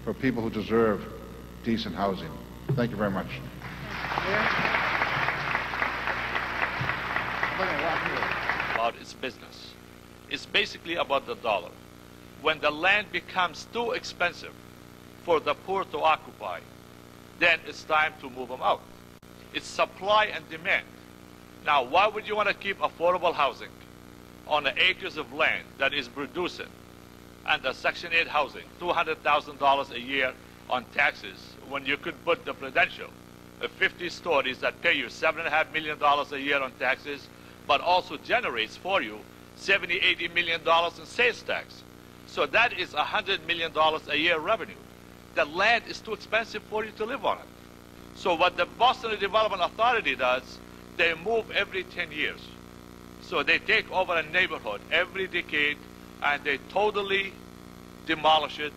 for people who deserve decent housing. Thank you very much. About its business. It's basically about the dollar. When the land becomes too expensive for the poor to occupy, then it's time to move them out. It's supply and demand. Now, why would you want to keep affordable housing on the acres of land that is producing under Section 8 housing, $200,000 a year on taxes, when you could put the Prudential of 50 stories that pay you $7.5 million a year on taxes, but also generates for you $70, $80 million in sales tax. So that is $100 million a year revenue. The land is too expensive for you to live on it. So what the Boston Development Authority does, they move every 10 years. So they take over a neighborhood every decade and they totally demolish it,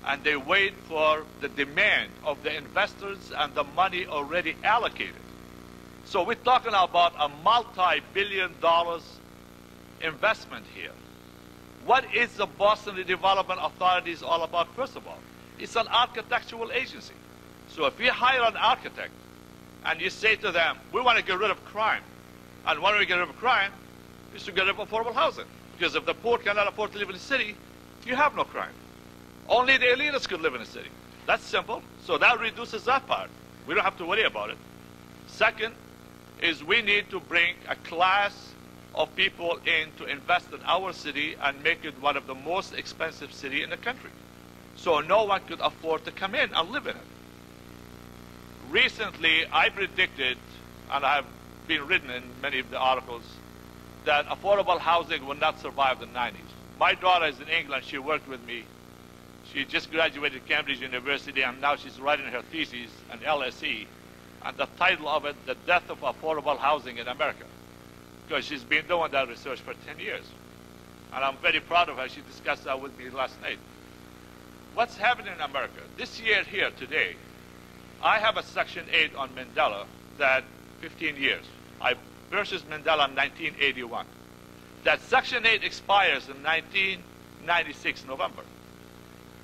and they wait for the demand of the investors and the money already allocated. So we're talking about a multi-billion dollars investment here. What is the Boston Development Authority all about, first of all? It's an architectural agency. So if you hire an architect and you say to them, we want to get rid of crime, and one way to get rid of crime is to get rid of affordable housing. Because if the poor cannot afford to live in the city, you have no crime. Only the elitists could live in the city. That's simple. So that reduces that part. We don't have to worry about it. Second is we need to bring a class of people in to invest in our city and make it one of the most expensive cities in the country. So no one could afford to come in and live in it. Recently, I predicted, and I have been written in many of the articles, that affordable housing will not survive the 90s. My daughter is in England. She worked with me. She just graduated Cambridge University, and now she's writing her thesis on LSE. And the title of it, The Death of Affordable Housing in America. Because she's been doing that research for 10 years. And I'm very proud of her. She discussed that with me last night. What's happening in America? This year here, today, I have a Section 8 on Mandela that 15 years. I purchased Mandela in 1981. That Section 8 expires in 1996, November.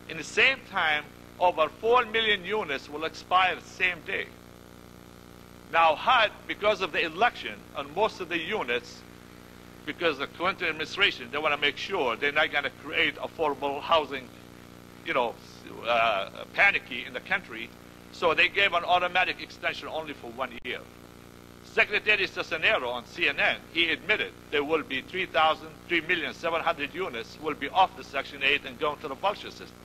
In the same time, over 4 million units will expire the same day. Now HUD, because of the election on most of the units, because the Clinton administration, they want to make sure they're not going to create affordable housing, panicky in the country. So they gave an automatic extension only for 1 year. Secretary Cisneros on CNN, he admitted there will be 3,700,000 units will be off the Section 8 and going to the voucher system.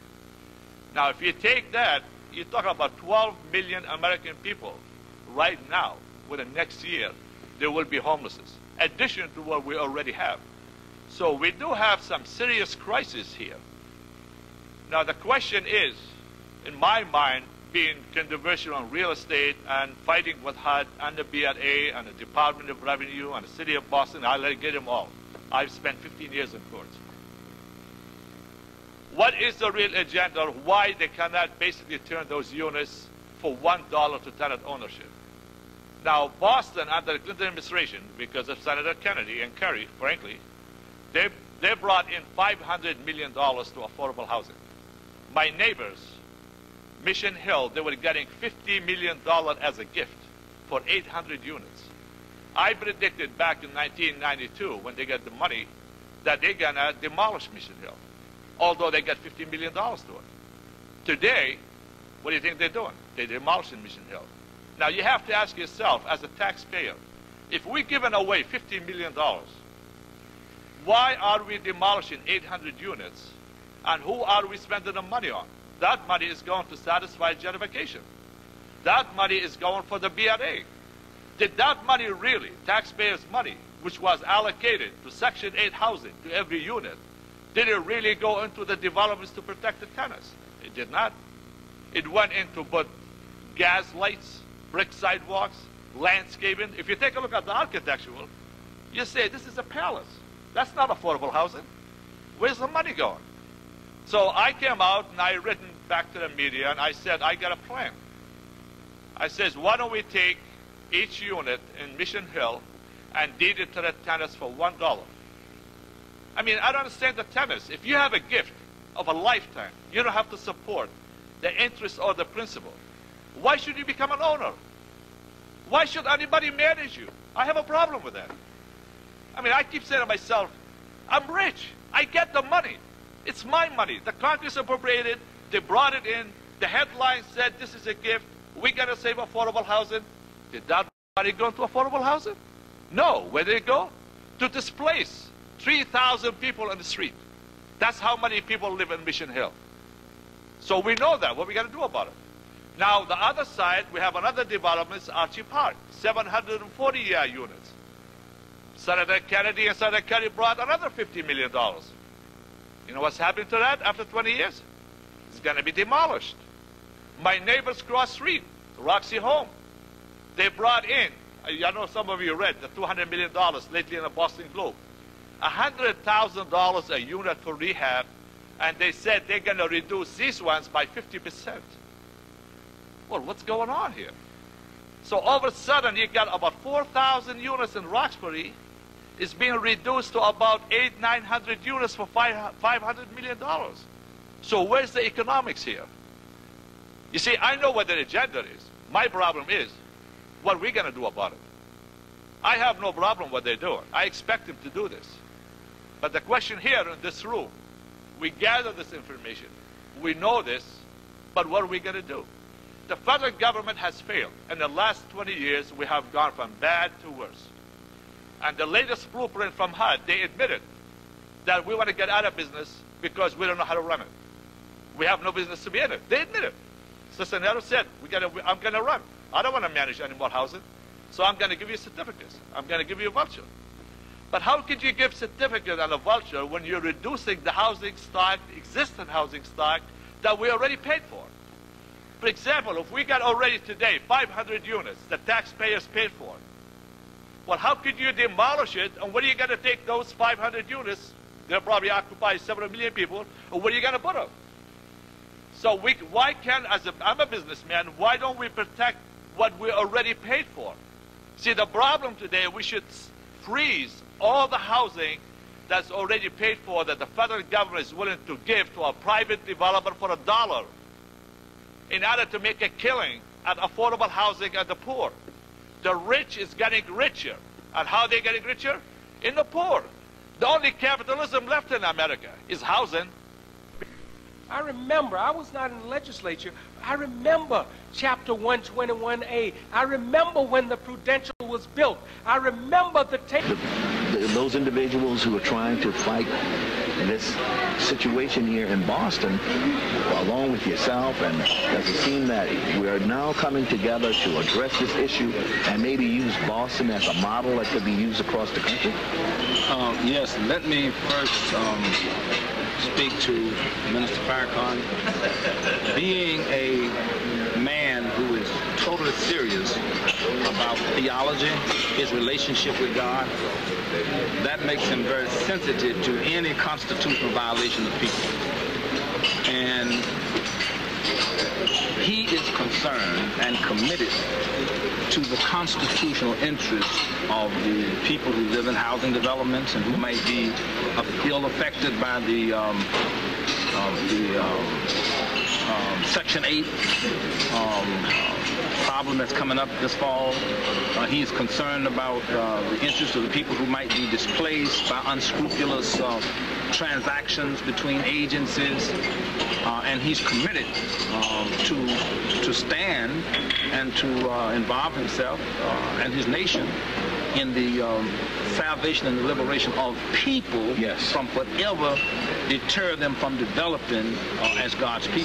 Now, if you take that, you're talking about 12 million American people right now. Within the next year, there will be homelessness, addition to what we already have. So we do have some serious crisis here. Now, the question is, in my mind, being controversial on real estate and fighting with HUD and the BRA and the Department of Revenue and the City of Boston, I'll get them all. I've spent 15 years in courts. What is the real agenda? Why they cannot basically turn those units for $1 to tenant ownership? Now, Boston, under the Clinton administration, because of Senator Kennedy and Kerry, frankly, they brought in $500 million to affordable housing. My neighbors, Mission Hill, they were getting $50 million as a gift for 800 units. I predicted back in 1992, when they got the money, that they're going to demolish Mission Hill, although they got $50 million to it. Today, what do you think they're doing? They're demolishing Mission Hill. Now, you have to ask yourself, as a taxpayer, if we're giving away $50 million, why are we demolishing 800 units, and who are we spending the money on? That money is going to satisfy gentrification. That money is going for the BRA. Did that money really, taxpayers' money, which was allocated to Section 8 housing, to every unit, did it really go into the developments to protect the tenants? It did not. It went into put gas lights, brick sidewalks, landscaping. If you take a look at the architectural, you say, this is a palace. That's not affordable housing. Where's the money going? So I came out and I written back to the media and I said, I got a plan. I says, why don't we take each unit in Mission Hill and deed it to the tenants for $1? I mean, I don't understand the tenants. If you have a gift of a lifetime, you don't have to support the interest or the principal. Why should you become an owner? Why should anybody manage you? I have a problem with that. I mean, I keep saying to myself, I'm rich. I get the money. It's my money. The Congress appropriated. They brought it in. The headline said this is a gift. We got to save affordable housing. Did that money go into affordable housing? No. Where did it go? To displace 3,000 people on the street. That's how many people live in Mission Hill. So we know that. What are we going to do about it? Now, the other side, we have another development, Archie Park, 740 units. Senator Kennedy and Senator Kerry brought another $50 million. You know what's happening to that after 20 years? It's going to be demolished. My neighbors cross street, Roxy Home, they brought in, I know some of you read the $200 million lately in the Boston Globe, $100,000 a unit for rehab, and they said they're going to reduce these ones by 50%. Well, what's going on here? So all of a sudden, you got about 4,000 units in Roxbury. It's being reduced to about 900 units for $500 million. So where's the economics here? You see, I know what the agenda is. My problem is, what are we going to do about it? I have no problem with what they're doing. I expect them to do this. But the question here in this room, we gather this information. We know this, but what are we going to do? The federal government has failed. In the last 20 years, we have gone from bad to worse. And the latest blueprint from HUD, they admitted that we want to get out of business because we don't know how to run it. We have no business to be in it. They admit it. Cisneros said, I'm going to run. I don't want to manage any more housing, so I'm going to give you certificates. I'm going to give you a voucher. But how could you give certificate and a voucher when you're reducing the housing stock, existing housing stock, that we already paid for? For example, if we got already today 500 units that taxpayers paid for, well, how could you demolish it, and where are you going to take those 500 units? They'll probably occupy several million people, and where are you going to put them? So why can't, I'm a businessman, why don't we protect what we already paid for? See, the problem today, we should freeze all the housing that's already paid for that the federal government is willing to give to a private developer for $1 in order to make a killing at affordable housing at the poor. The rich is getting richer. And how are they getting richer? In the poor. The only capitalism left in America is housing. I remember, I was not in the legislature. I remember Chapter 121A. I remember when the Prudential was built. I remember those individuals who are trying to fight this situation here in Boston, along with yourself, and does it seem that we are now coming together to address this issue and maybe use Boston as a model that could be used across the country? Yes, let me first speak to Minister Farrakhan. Being a man who is totally serious about theology, his relationship with God, that makes him very sensitive to any constitutional violation of people. And he is concerned and committed to the constitutional interests of the people who live in housing developments and who might be feel affected by the Section 8 problem that's coming up this fall. He's concerned about the interests of the people who might be displaced by unscrupulous transactions between agencies, and he's committed to stand and to involve himself and his nation in the salvation and the liberation of people from whatever deter them from developing as God's people.